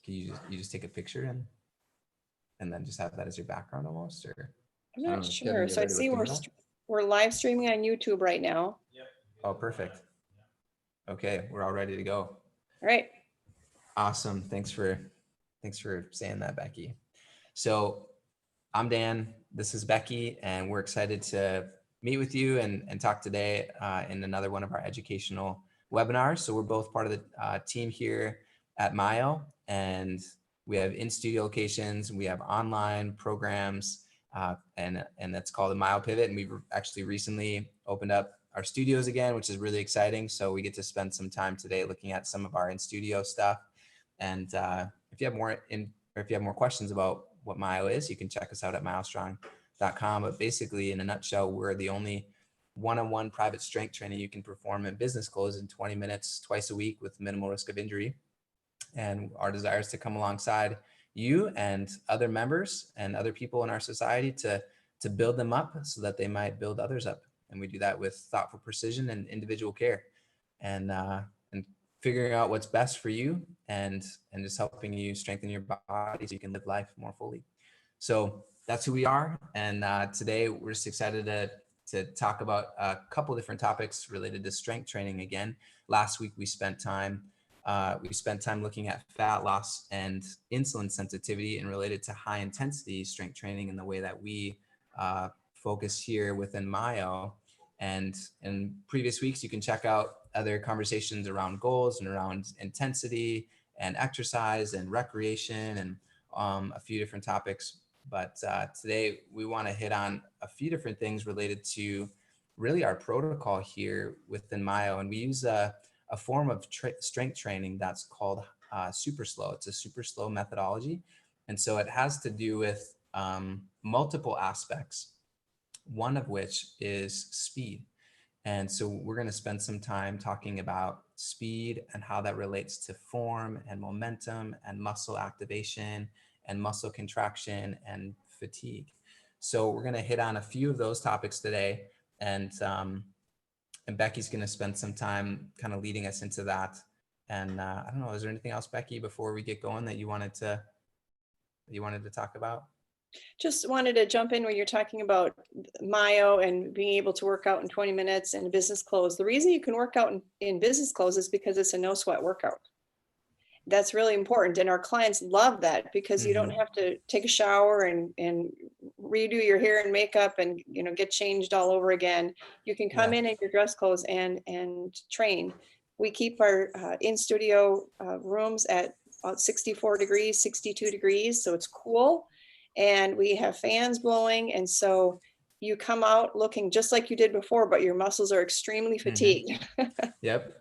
Can you just take a picture and then just have that as your background almost, or I'm I don't not know if you have sure. any So I ability to see look into that? we're live streaming on YouTube right now. Oh, perfect. Okay, we're all ready to go. All right. Awesome. Thanks for saying that, Becky. So I'm Dan. This is Becky, and we're excited to meet with you and talk today in another one of our educational webinars. So we're both part of the team here at Myo, and we have in-studio locations, we have online programs, and that's called the Myo Pivot. And we've actually recently opened up our studios again, which is really exciting. So we get to spend some time today looking at some of our in-studio stuff. And if you have more questions about what Myo is, you can check us out at myostrong.com. But basically, in a nutshell, we're the only one-on-one private strength training you can perform in business clothes in 20 minutes twice a week with minimal risk of injury. And our desire is to come alongside you and other members and other people in our society to build them up so that they might build others up. And we do that with thoughtful precision and individual care, and figuring out what's best for you, and just helping you strengthen your body so you can live life more fully. So that's who we are. And today we're just excited to talk about a couple different topics related to strength training again. Last week we spent time looking at fat loss and insulin sensitivity and related to high intensity strength training in the way that we focus here within Myo. And in previous weeks, you can check out other conversations around goals and around intensity and exercise and recreation and a few different topics. But today we want to hit on a few different things related to really our protocol here within Myo. And we use a form of strength training that's called super slow. It's a super slow methodology. And so it has to do with multiple aspects, one of which is speed. And so we're going to spend some time talking about speed and how that relates to form and momentum and muscle activation and muscle contraction and fatigue. So we're going to hit on a few of those topics today. And Becky's going to spend some time kind of leading us into that. And I don't know, is there anything else, Becky, before we get going that you wanted to talk about? Just wanted to jump in when you're talking about Myo and being able to work out in 20 minutes in business clothes. The reason you can work out in business clothes is because it's a no sweat workout. That's really important. And our clients love that because you don't have to take a shower and redo your hair and makeup and, get changed all over again. You can come in your dress clothes and train. We keep our in-studio rooms at about 64 degrees, 62 degrees. So it's cool. And we have fans blowing. And so you come out looking just like you did before, but your muscles are extremely fatigued. Yep.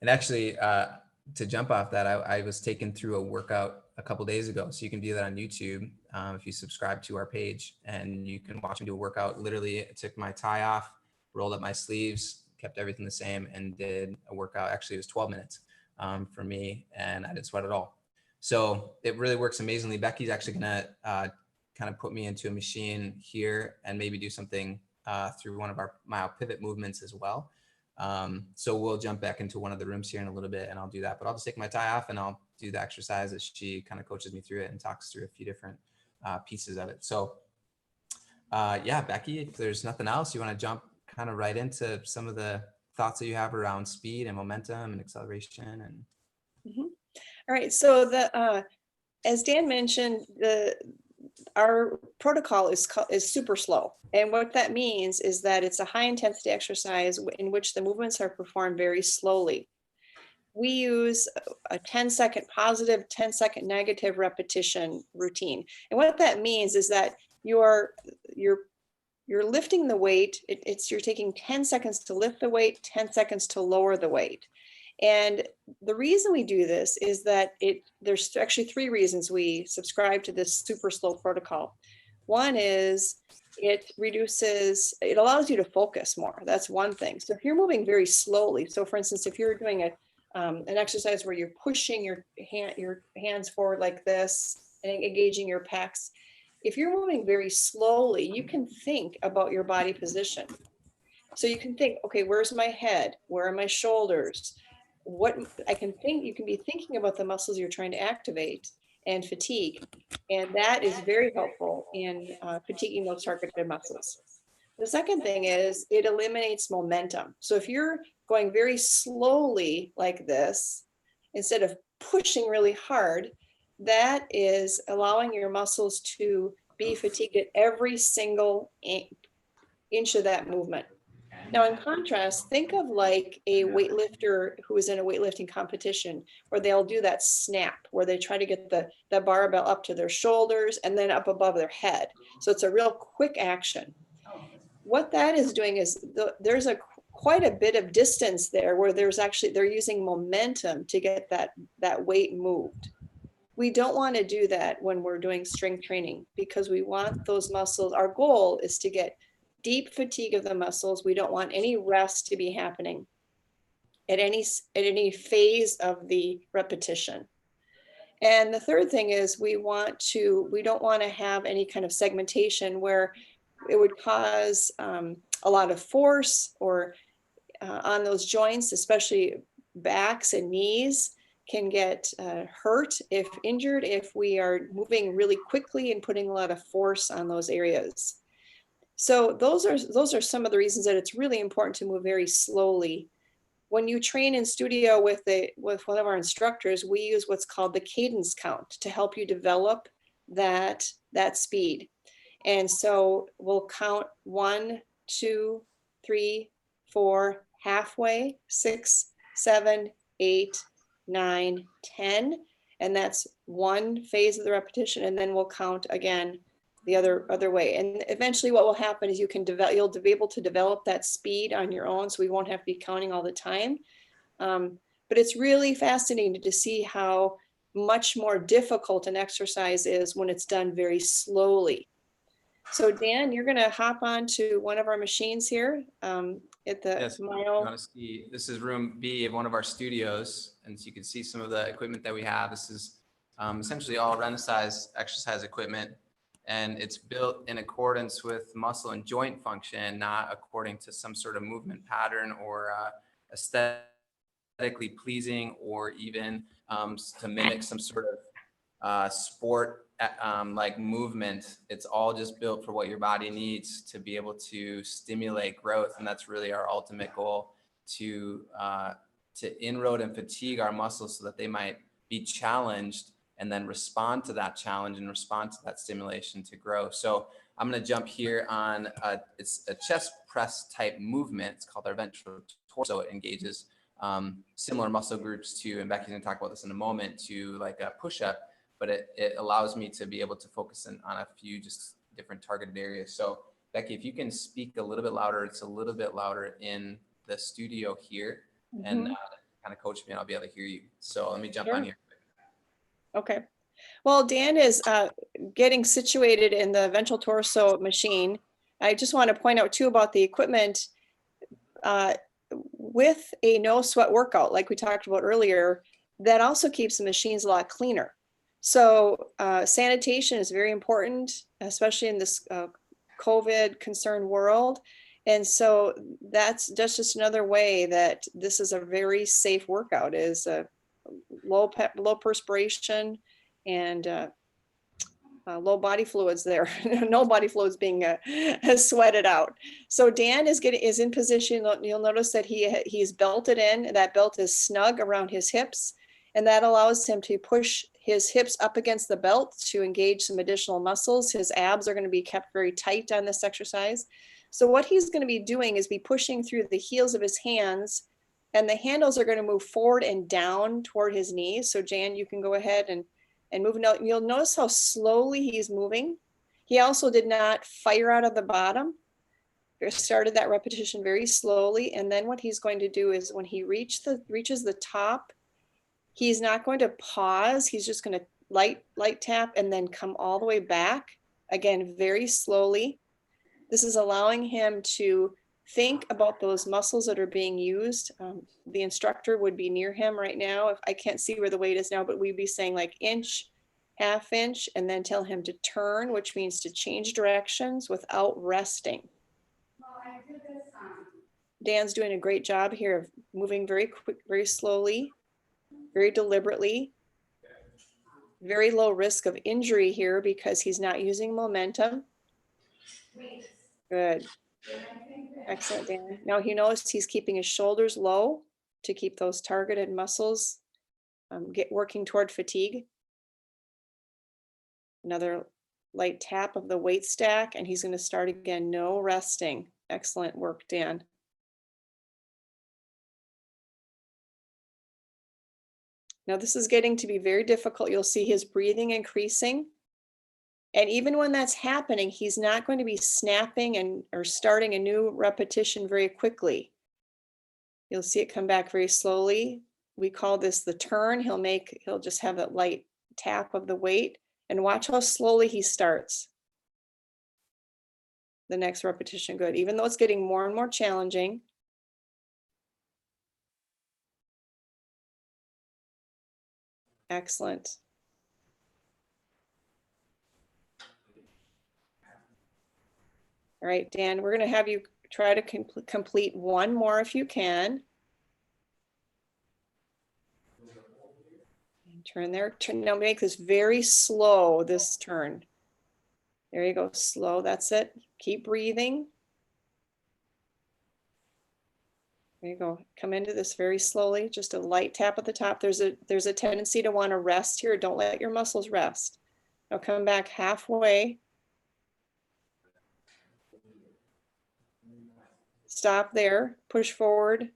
And actually, to jump off that, I was taken through a workout a couple days ago. So you can do that on YouTube if you subscribe to our page, and you can watch me do a workout. Literally, I took my tie off, rolled up my sleeves, kept everything the same, and did a workout. Actually, it was 12 minutes for me, and I didn't sweat at all. So it really works amazingly. Becky's actually gonna kind of put me into a machine here and maybe do something through one of our Myo Pivot movements as well. So we'll jump back into one of the rooms here in a little bit and I'll do that, but I'll just take my tie off and I'll do the exercise as she kind of coaches me through it and talks through a few different pieces of it. So yeah, Becky, if there's nothing else, you want to jump kind of right into some of the thoughts that you have around speed and momentum and acceleration and. All right. So as Dan mentioned, our protocol is super slow. And what that means is that it's a high intensity exercise in which the movements are performed very slowly. We use a 10-second positive, 10-second negative repetition routine. And what that means is that you're lifting the weight. You're taking 10 seconds to lift the weight, 10 seconds to lower the weight. And the reason we do this is that there's actually 3 reasons we subscribe to this super slow protocol. One is it allows you to focus more. That's one thing. So if you're moving very slowly, so for instance, if you're doing an exercise where you're pushing your hands forward like this and engaging your pecs, if you're moving very slowly, you can think about your body position. So you can think, okay, where's my head? Where are my shoulders? what I can think, you can be thinking about the muscles you're trying to activate and fatigue. And that is very helpful in fatiguing those targeted muscles. The second thing is it eliminates momentum. So if you're going very slowly like this, instead of pushing really hard, that is allowing your muscles to be fatigued at every single inch of that movement. Now, in contrast, think of like a weightlifter who is in a weightlifting competition where they'll do that snap where they try to get the barbell up to their shoulders and then up above their head. So it's a real quick action. What that is doing is there's quite a bit of distance there where there's actually, they're using momentum to get that weight moved. We don't want to do that when we're doing strength training because we want those muscles. Our goal is to get deep fatigue of the muscles. We don't want any rest to be happening at any phase of the repetition. And the third thing is we don't want to have any kind of segmentation where it would cause a lot of force or on those joints, especially backs and knees can get hurt if injured, if we are moving really quickly and putting a lot of force on those areas. So those are some of the reasons that it's really important to move very slowly. When you train in studio with one of our instructors, we use what's called the cadence count to help you develop that speed. And so we'll count 1, 2, 3, 4, halfway, 6, 7, 8, 9, 10. And that's one phase of the repetition. And then we'll count again the other way. And eventually what will happen is you'll be able to develop that speed on your own. So we won't have to be counting all the time. But it's really fascinating to see how much more difficult an exercise is when it's done very slowly. So Dan, you're going to hop on to one of our machines here at the Yes, you Myo. want to see, this is room B of one of our studios. And so you can see some of the equipment that we have. This is essentially all Renaissance exercise equipment. And it's built in accordance with muscle and joint function, not according to some sort of movement pattern or aesthetically pleasing, or even to mimic some sort of sport like movement. It's all just built for what your body needs to be able to stimulate growth. And that's really our ultimate goal, to inroad and fatigue our muscles so that they might be challenged and then respond to that challenge and respond to that stimulation to grow. So I'm going to jump here on it's a chest press type movement. It's called our ventral torso. It engages similar muscle groups to, and Becky's going to talk about this in a moment, to like a push-up, but it allows me to be able to focus on a few just different targeted areas. So Becky, if you can speak a little bit louder, it's a little bit louder in the studio here, and kind of coach me and I'll be able to hear you. So let me jump on here. Okay. Well, Dan is getting situated in the ventral torso machine. I just want to point out too about the equipment. With a no sweat workout, like we talked about earlier, that also keeps the machines a lot cleaner. So sanitation is very important, especially in this COVID concerned world. And so that's just another way that this is a very safe workout, is low perspiration and low body fluids there. No body fluids being sweated out. So Dan is in position. You'll notice that he's belted in. That belt is snug around his hips, and that allows him to push his hips up against the belt to engage some additional muscles. His abs are going to be kept very tight on this exercise. So what he's going to be doing is be pushing through the heels of his hands, and the handles are going to move forward and down toward his knees. So Jan, you can go ahead and move. Now, you'll notice how slowly he's moving. He also did not fire out of the bottom. He started that repetition very slowly. And then what he's going to do is when he reaches the top, he's not going to pause. He's just going to light tap and then come all the way back. Again, very slowly. This is allowing him to think about those muscles that are being used. The instructor would be near him right now. If I can't see where the weight is now, but we'd be saying like inch, half inch, and then tell him to turn, which means to change directions without resting. Dan's doing a great job here of moving very quick, very slowly, very deliberately. Very low risk of injury here because he's not using momentum. Good. Excellent, Dan. Now he knows he's keeping his shoulders low to keep those targeted muscles working toward fatigue. Another light tap of the weight stack, and he's going to start again. No resting. Excellent work, Dan. Now this is getting to be very difficult. You'll see his breathing increasing. And even when that's happening, he's not going to be snapping or starting a new repetition very quickly. You'll see it come back very slowly. We call this the turn. He'll just have that light tap of the weight, and watch how slowly he starts the next repetition. Good. Even though it's getting more and more challenging. Excellent. All right, Dan, we're going to have you try to complete one more if you can. Turn there. Turn. Now make this very slow, this turn. There you go. Slow. That's it. Keep breathing. There you go. Come into this very slowly. Just a light tap at the top. There's a tendency to want to rest here. Don't let your muscles rest. Now come back halfway. Stop there. Push forward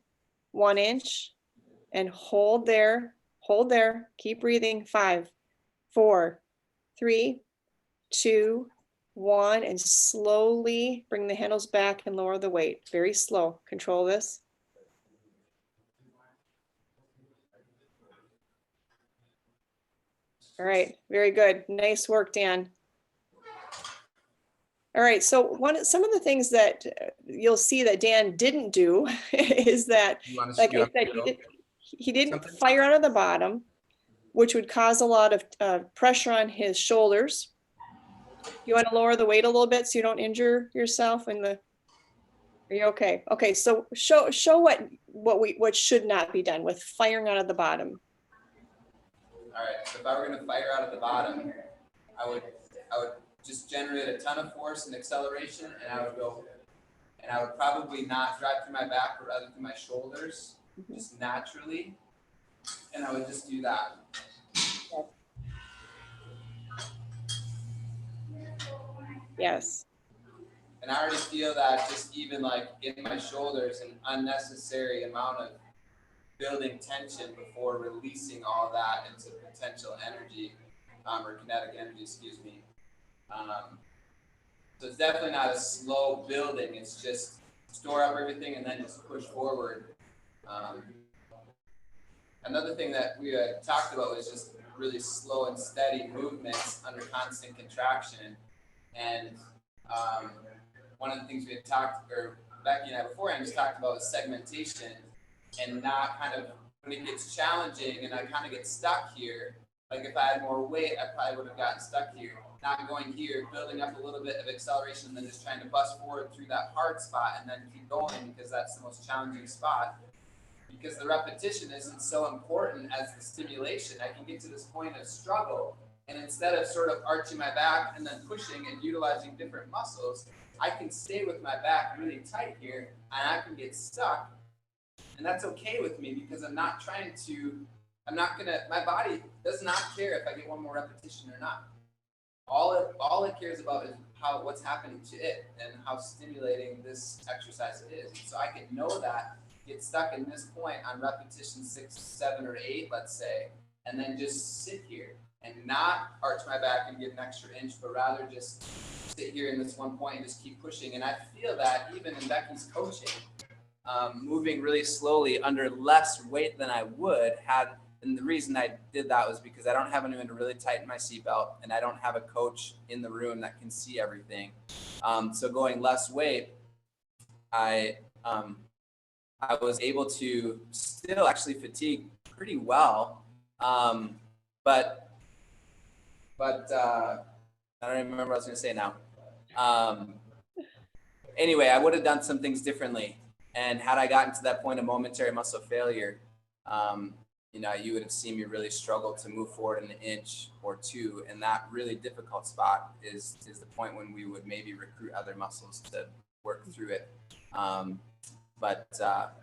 1 inch and hold there. Hold there. Keep breathing. 5, 4, 3, 2, 1, and slowly bring the handles back and lower the weight. Very slow. Control this. All right, very good. Nice work, Dan. All right, so some of the things that you'll see that Dan didn't do is that, like I said, he didn't fire out of the bottom, which would cause a lot of pressure on his shoulders. You want to lower the weight a little bit so you don't injure yourself in the. Are you okay? Okay, so show what should not be done with firing out of the bottom. All right, so if I were going to fire out of the bottom, I would just generate a ton of force and acceleration, and I would probably not drive through my back, but rather through my shoulders, just naturally, and I would just do that. Yes. And I already feel that just even like in my shoulders, an unnecessary amount of building tension before releasing all that into potential energy, or kinetic energy, excuse me. So it's definitely not a slow building. It's just store up everything and then just push forward. Another thing that we talked about was just really slow and steady movements under constant contraction. And one of the things we had talked, or Becky and I beforehand just talked about, was segmentation, and not kind of, when it gets challenging and I kind of get stuck here, like if I had more weight, I probably would have gotten stuck here. Not going here, building up a little bit of acceleration, and then just trying to bust forward through that hard spot and then keep going because that's the most challenging spot. Because the repetition isn't so important as the stimulation. I can get to this point of struggle, and instead of sort of arching my back and then pushing and utilizing different muscles, I can stay with my back really tight here, and I can get stuck. And that's okay with me because my body does not care if I get one more repetition or not. All it cares about is what's happening to it and how stimulating this exercise is. So I can know that, get stuck in this point on repetition 6, 7, or 8, let's say, and then just sit here and not arch my back and get an extra inch, but rather just sit here in this one point and just keep pushing. And I feel that even in Becky's coaching, moving really slowly under less weight than I would had. And the reason I did that was because I don't have anyone to really tighten my seatbelt, and I don't have a coach in the room that can see everything. So going less weight, I was able to still actually fatigue pretty well. But I don't even remember what I was going to say now. Anyway, I would have done some things differently. And had I gotten to that point of momentary muscle failure, you would have seen me really struggle to move forward an inch or two. And that really difficult spot is the point when we would maybe recruit other muscles to work through it. But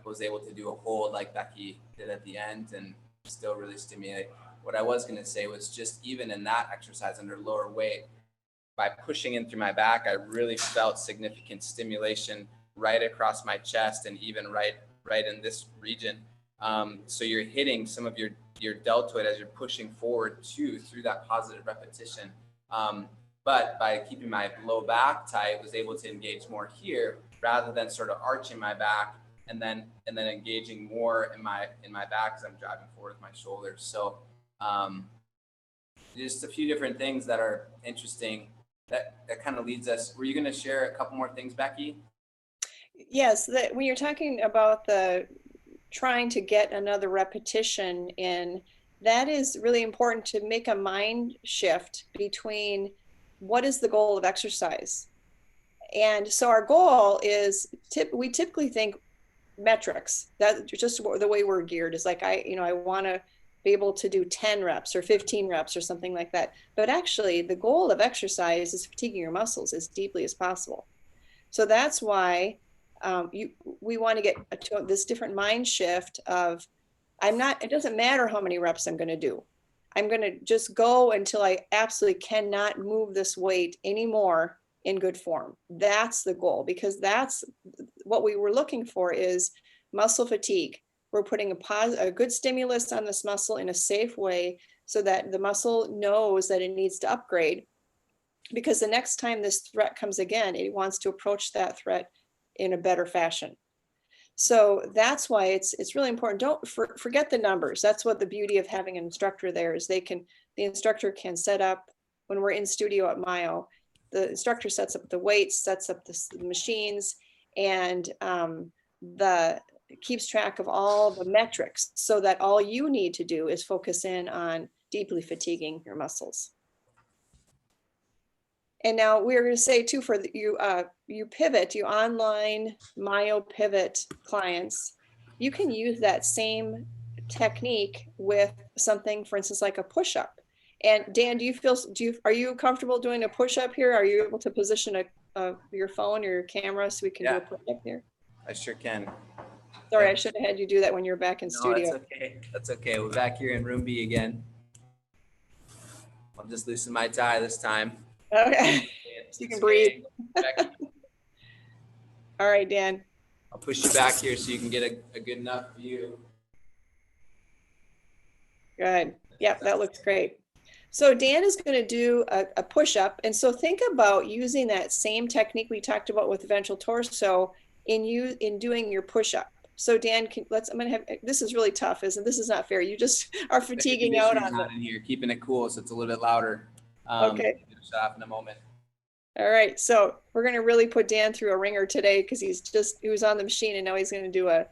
was able to do a hold like Becky did at the end and still really stimulate. What I was going to say was just even in that exercise under lower weight, by pushing in through my back, I really felt significant stimulation right across my chest and even right in this region. So you're hitting some of your deltoid as you're pushing forward too through that positive repetition. But by keeping my low back tight, was able to engage more here rather than sort of arching my back and then engaging more in my back as I'm driving forward with my shoulders. So just a few different things that are interesting that kind of leads us. Were you going to share a couple more things, Becky? Yes, that when you're talking about the trying to get another repetition in, that is really important to make a mind shift between what is the goal of exercise. And so our goal is we typically think metrics. That just the way we're geared is like I want to be able to do 10 reps or 15 reps or something like that. But actually the goal of exercise is fatiguing your muscles as deeply as possible. So that's why we want to get to this different mind shift of it doesn't matter how many reps I'm going to do. I'm going to just go until I absolutely cannot move this weight anymore in good form. That's the goal, because that's what we were looking for is muscle fatigue. We're putting a good stimulus on this muscle in a safe way so that the muscle knows that it needs to upgrade, because the next time this threat comes again, it wants to approach that threat in a better fashion. So that's why it's really important. Don't forget the numbers. That's what the beauty of having an instructor there is. The instructor can set up, when we're in studio at Myo, the instructor sets up the weights, sets up the machines, and keeps track of all the metrics so that all you need to do is focus in on deeply fatiguing your muscles. And now we're going to say too, for you online Myo Pivot clients, you can use that same technique with something, for instance, like a push-up. And Dan, are you comfortable doing a push-up here? Are you able to position your phone or your camera so we can do a push-up here? I sure can. Sorry, I should have had you do that when you're back in studio. That's okay. That's okay. We're back here in room B again. I'll just loosen my tie this time. Okay, so you can breathe. All right, Dan. I'll push you back here so you can get a good enough view. Good. Yep, that looks great. So Dan is going to do a push-up. And so think about using that same technique we talked about with the ventral torso in doing your push-up. So Dan, this is really tough, isn't it? This is not fair. You just are fatiguing out on in here, keeping it cool so it's a little bit louder. Okay. Shut off in a moment. All right. So we're going to really put Dan through a ringer today because he was on the machine and now he's going to do a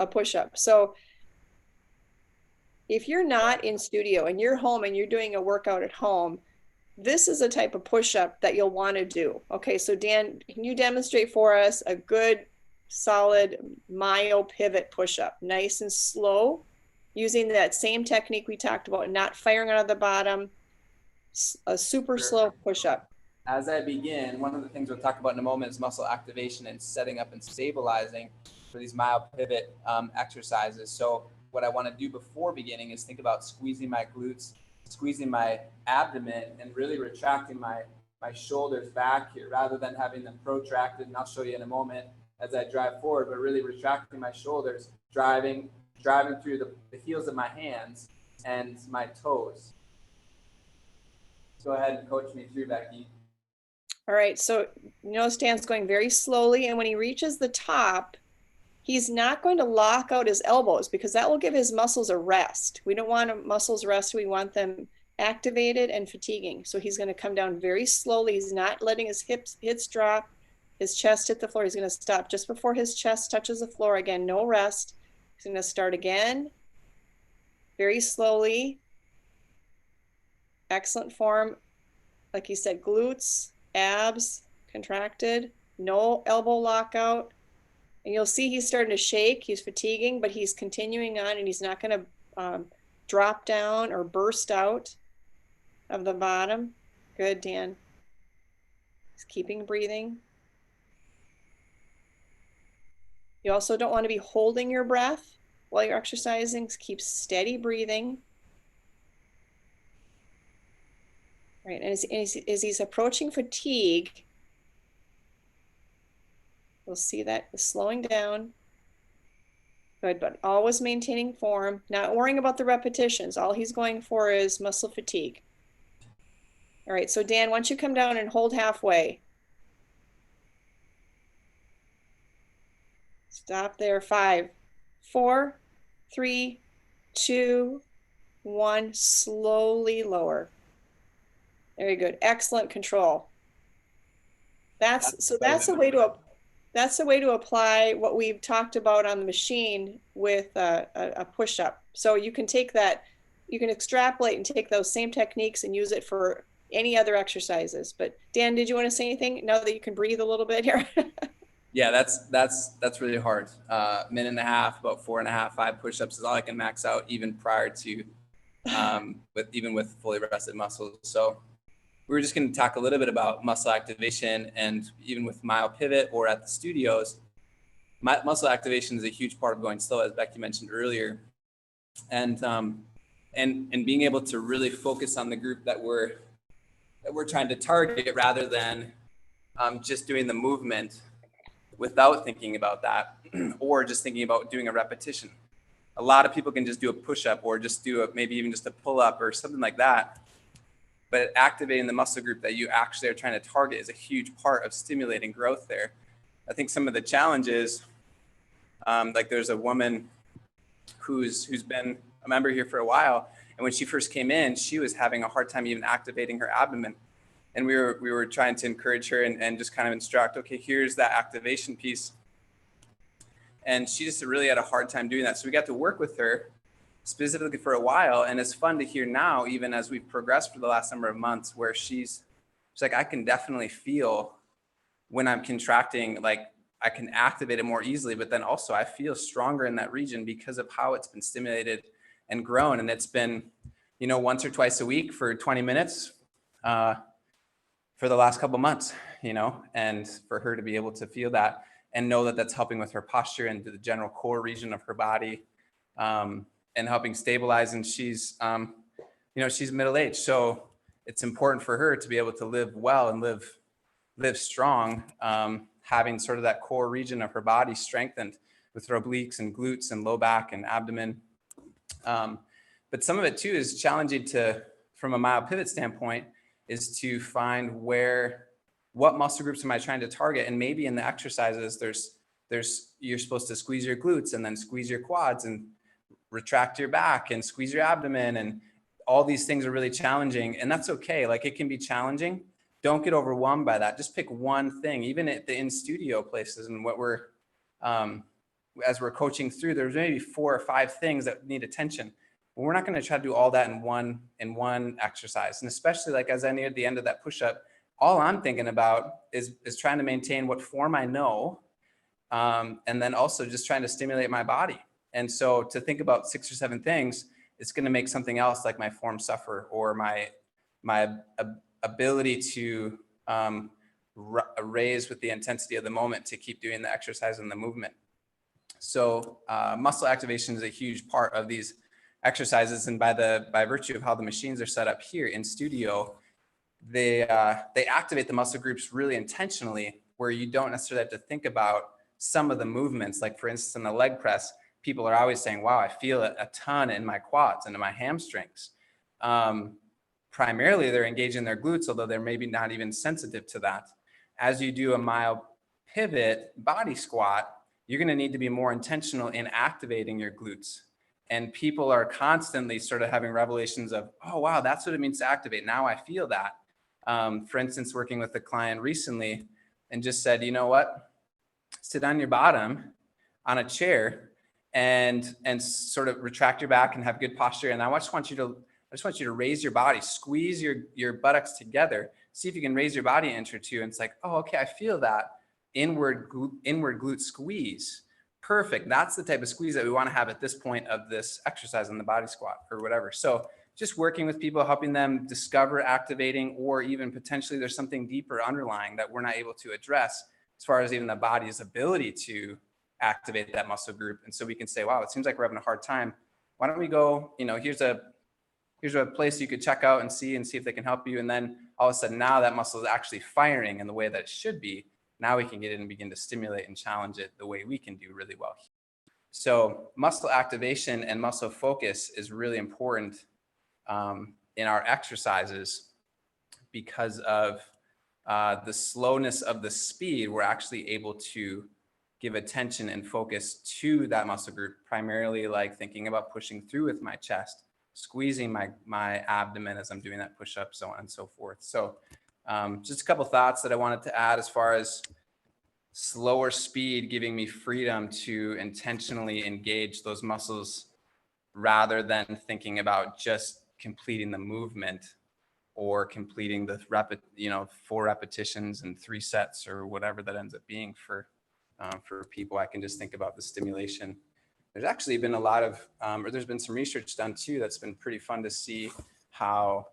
push-up. So if you're not in studio and you're home and you're doing a workout at home, this is a type of push-up that you'll want to do. Okay, so Dan, can you demonstrate for us a good, solid Myo Pivot push-up? Nice and slow, using that same technique we talked about, not firing out of the bottom, a super slow push-up. As I begin, one of the things we'll talk about in a moment is muscle activation and setting up and stabilizing for these Myo Pivot exercises. So what I want to do before beginning is think about squeezing my glutes, squeezing my abdomen, and really retracting my shoulders back here rather than having them protracted. And I'll show you in a moment as I drive forward, but really retracting my shoulders, driving through the heels of my hands and my toes. Go ahead and coach me through, Becky. All right, so notice Dan's going very slowly, and when he reaches the top, he's not going to lock out his elbows because that will give his muscles a rest. We don't want muscles rest. We want them activated and fatiguing. So he's going to come down very slowly. He's not letting his hips drop, his chest hit the floor. He's going to stop just before his chest touches the floor. Again, no rest. He's going to start again, very slowly. Excellent form. Like he said, glutes, abs contracted, no elbow lockout. And you'll see he's starting to shake, he's fatiguing, but he's continuing on and he's not going to drop down or burst out of the bottom. Good, Dan. He's keeping breathing. You also don't want to be holding your breath while you're exercising. Keep steady breathing. Right, and as he's approaching fatigue, you'll see that slowing down. Good, but always maintaining form, not worrying about the repetitions. All he's going for is muscle fatigue. All right, so Dan, once you come down and hold halfway. Stop there. 5, 4, 3, 2, 1. Slowly lower. Very good. Excellent control. That's a way to apply what we've talked about on the machine with a push-up. So you can take that, you can extrapolate and take those same techniques and use it for any other exercises. But Dan, did you want to say anything now that you can breathe a little bit here? Yeah, that's really hard. Minute and a half, about 4.5, 5 push-ups is all I can max out, even prior to with fully rested muscles. So we were just going to talk a little bit about muscle activation, and even with MyoPivot or at the studios, muscle activation is a huge part of going slow, as Becky mentioned earlier, and being able to really focus on the group that we're trying to target, rather than just doing the movement without thinking about that, or just thinking about doing a repetition. A lot of people can just do a push-up or just do maybe even just a pull-up or something like that. But activating the muscle group that you actually are trying to target is a huge part of stimulating growth there. I think some of the challenges, like there's a woman who's been a member here for a while, and when she first came in, she was having a hard time even activating her abdomen. And we were trying to encourage her and just kind of instruct, okay, here's that activation piece. And she just really had a hard time doing that. So we got to work with her specifically for a while. And it's fun to hear now, even as we've progressed for the last number of months, where she's like, I can definitely feel when I'm contracting, like I can activate it more easily, but then also I feel stronger in that region because of how it's been stimulated and grown. And it's been, once or twice a week for 20 minutes for the last couple of months, and for her to be able to feel that and know that that's helping with her posture and the general core region of her body, and helping stabilize. And she's, she's middle-aged. So it's important for her to be able to live well and live strong, having sort of that core region of her body strengthened with her obliques and glutes and low back and abdomen. But some of it too is challenging from a MyoPivot standpoint, is to find what muscle groups am I trying to target? And maybe in the exercises, you're supposed to squeeze your glutes and then squeeze your quads and retract your back and squeeze your abdomen. And all these things are really challenging, and that's okay. Like, it can be challenging. Don't get overwhelmed by that. Just pick one thing, even at the in-studio places. And what as we're coaching through, there's maybe 4 or 5 things that need attention. But we're not going to try to do all that in one exercise. And especially like as I near the end of that push-up, all I'm thinking about is trying to maintain what form I know, and then also just trying to stimulate my body. And so to think about 6 or 7 things, it's going to make something else like my form suffer, or my ability to raise with the intensity of the moment to keep doing the exercise and the movement. So muscle activation is a huge part of these exercises. And by virtue of how the machines are set up here in studio, they activate the muscle groups really intentionally, where you don't necessarily have to think about some of the movements. Like, for instance, in the leg press, people are always saying, wow, I feel a ton in my quads and in my hamstrings. Primarily, they're engaging their glutes, although they're maybe not even sensitive to that. As you do a MyoPivot body squat, you're going to need to be more intentional in activating your glutes. And people are constantly sort of having revelations of, oh, wow, that's what it means to activate. Now I feel that. For instance, working with a client recently, and just said, you know what, sit on your bottom on a chair and sort of retract your back and have good posture. And I just want you to raise your body, squeeze your buttocks together, see if you can raise your body an inch or two. And it's like, oh, okay, I feel that. inward glute squeeze. Perfect. That's the type of squeeze that we want to have at this point of this exercise on the body squat or whatever. So just working with people, helping them discover activating, or even potentially there's something deeper underlying that we're not able to address as far as even the body's ability to activate that muscle group. And so we can say, wow, it seems like we're having a hard time. Why don't we go, here's a place you could check out and see if they can help you. And then all of a sudden now that muscle is actually firing in the way that it should be. Now we can get in and begin to stimulate and challenge it the way we can do really well. So muscle activation and muscle focus is really important in our exercises because of the slowness of the speed. We're actually able to give attention and focus to that muscle group, primarily like thinking about pushing through with my chest, squeezing my abdomen as I'm doing that push-up, so on and so forth. So just a couple thoughts that I wanted to add as far as slower speed giving me freedom to intentionally engage those muscles rather than thinking about just completing the movement or completing the 4 repetitions and 3 sets or whatever that ends up being for people. I can just think about the stimulation. There's actually been a lot of, or there's been some research done too that's been pretty fun to see how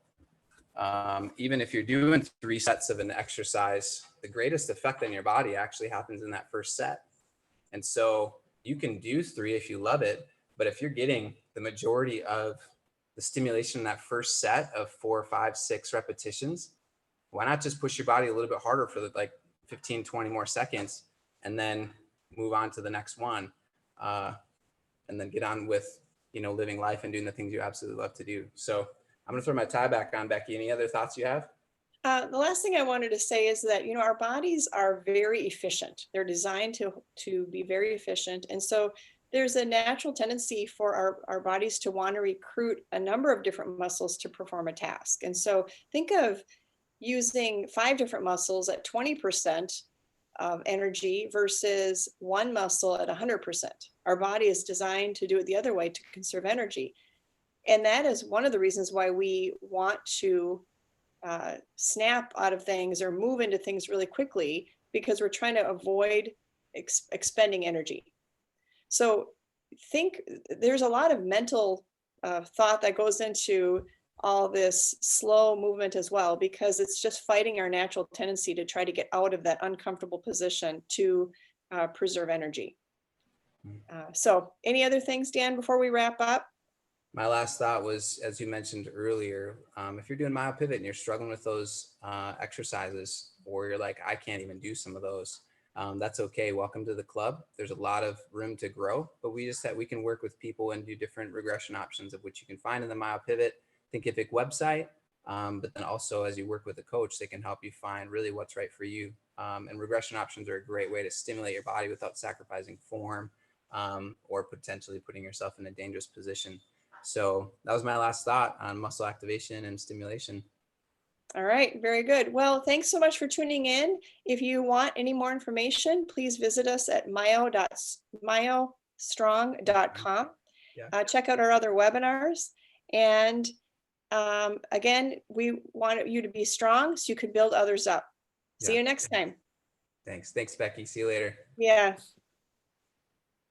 even if you're doing 3 sets of an exercise, the greatest effect on your body actually happens in that first set. And so you can do 3 if you love it, but if you're getting the majority of the stimulation in that first set of 4, 5, 6 repetitions, why not just push your body a little bit harder for like 15, 20 more seconds and then move on to the next one, and then get on with, living life and doing the things you absolutely love to do. So I'm going to throw my tie back on, Becky. Any other thoughts you have? The last thing I wanted to say is that, our bodies are very efficient. They're designed to be very efficient. And so there's a natural tendency for our bodies to want to recruit a number of different muscles to perform a task. And so think of using 5 different muscles at 20% of energy versus one muscle at 100%. Our body is designed to do it the other way, to conserve energy. And that is one of the reasons why we want to snap out of things or move into things really quickly, because we're trying to avoid expending energy. So think there's a lot of mental thought that goes into all this slow movement as well, because it's just fighting our natural tendency to try to get out of that uncomfortable position to preserve energy. So any other things, Dan, before we wrap up? My last thought was, as you mentioned earlier, if you're doing myopivot and you're struggling with those exercises, or you're like, I can't even do some of those, that's okay. Welcome to the club. There's a lot of room to grow, but we can work with people and do different regression options, of which you can find in the myopivot Thinkific website. But then also, as you work with a coach, they can help you find really what's right for you. And regression options are a great way to stimulate your body without sacrificing form, or potentially putting yourself in a dangerous position. So that was my last thought on muscle activation and stimulation. All right, very good. Well, thanks so much for tuning in. If you want any more information, please visit us at myostrong.com. Yeah. Check out our other webinars. And again, we want you to be strong so you can build others up. See you next time. Thanks, Becky. See you later. Yeah.